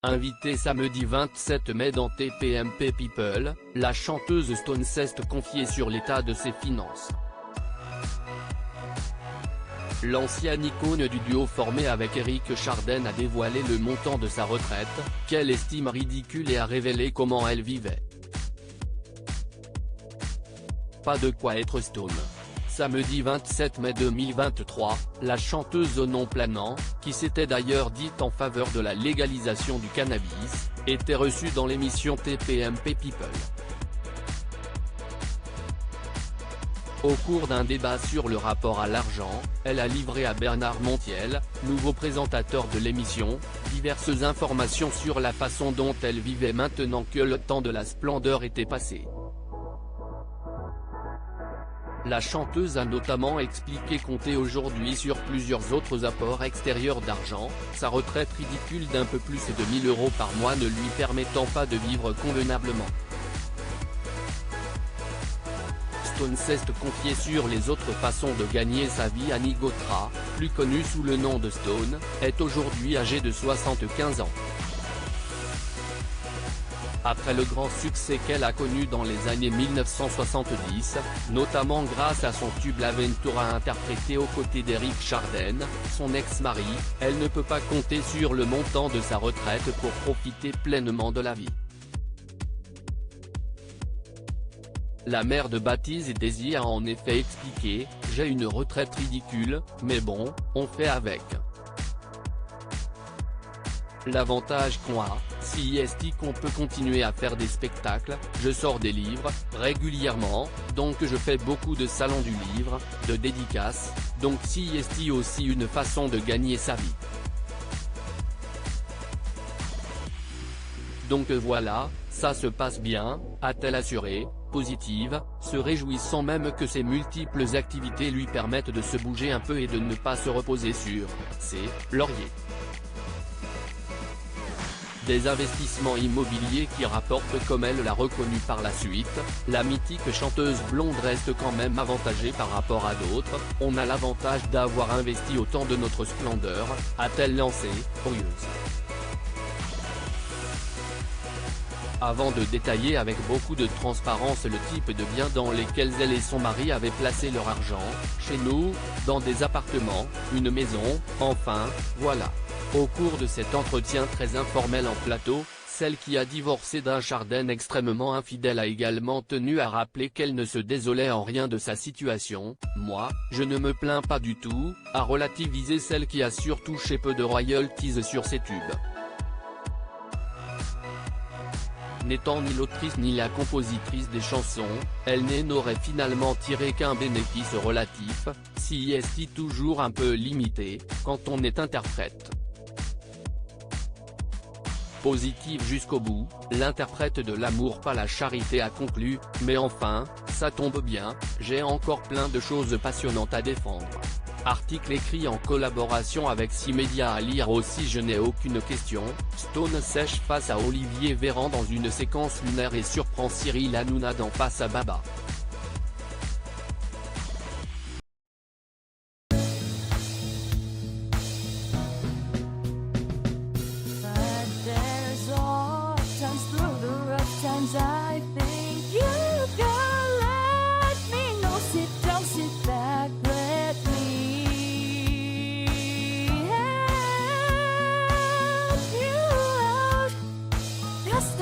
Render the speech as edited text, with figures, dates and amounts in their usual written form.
Invitée samedi 27 mai dans TPMP People, la chanteuse Stone s'est confiée sur l'état de ses finances. L'ancienne icône du duo formé avec Eric Chardin a dévoilé le montant de sa retraite, qu'elle estime ridicule, et a révélé comment elle vivait. Pas de quoi être Stone. Samedi 27 mai 2023, la chanteuse au nom planant, qui s'était d'ailleurs dite en faveur de la légalisation du cannabis, était reçue dans l'émission TPMP People. Au cours d'un débat sur le rapport à l'argent, elle a livré à Bernard Montiel, nouveau présentateur de l'émission, diverses informations sur la façon dont elle vivait maintenant que le temps de la splendeur était passé. La chanteuse a notamment expliqué compter aujourd'hui sur plusieurs autres apports extérieurs d'argent, sa retraite ridicule d'un peu plus de 1000 € par mois ne lui permettant pas de vivre convenablement. Stone s'est confiée sur les autres façons de gagner sa vie. Annie Gautra, plus connue sous le nom de Stone, est aujourd'hui âgée de 75 ans. Après le grand succès qu'elle a connu dans les années 1970, notamment grâce à son tube L'Aventura interprété aux côtés d'Eric Chardin, son ex-mari, elle ne peut pas compter sur le montant de sa retraite pour profiter pleinement de la vie. La mère de Baptiste et Daisy a en effet expliqué « J'ai une retraite ridicule, mais bon, on fait avec. L'avantage qu'on a, c'est qu'on peut continuer à faire des spectacles, je sors des livres, régulièrement, donc je fais beaucoup de salons du livre, de dédicaces, donc c'est aussi une façon de gagner sa vie. Donc voilà, ça se passe bien, a-t-elle assuré, positive, se réjouissant même que ses multiples activités lui permettent de se bouger un peu et de ne pas se reposer sur ses lauriers. Des investissements immobiliers qui rapportent comme elle l'a reconnu par la suite, la mythique chanteuse blonde reste quand même avantagée par rapport à d'autres, on a l'avantage d'avoir investi autant de notre splendeur, a-t-elle lancé, furieuse. Avant de détailler avec beaucoup de transparence le type de biens dans lesquels elle et son mari avaient placé leur argent, chez nous, dans des appartements, une maison, enfin, voilà. Au cours de cet entretien très informel en plateau, celle qui a divorcé d'un Chardin extrêmement infidèle a également tenu à rappeler qu'elle ne se désolait en rien de sa situation. « Moi, je ne me plains pas du tout », a relativisé celle qui a surtout touché peu de royalties sur ses tubes. N'étant ni l'autrice ni la compositrice des chansons, elle n'aurait finalement tiré qu'un bénéfice relatif, si toujours un peu limité, quand on est interprète. Positive jusqu'au bout, l'interprète de L'amour pas la charité a conclu, mais enfin, ça tombe bien, j'ai encore plein de choses passionnantes à défendre. Article écrit en collaboration avec 6 médias à lire aussi. Je n'ai aucune question, Stone sèche face à Olivier Véran dans une séquence lunaire et surprend Cyril Hanouna dans Passe à Baba. I think you can let me know. Sit down, sit back, let me help you out. Just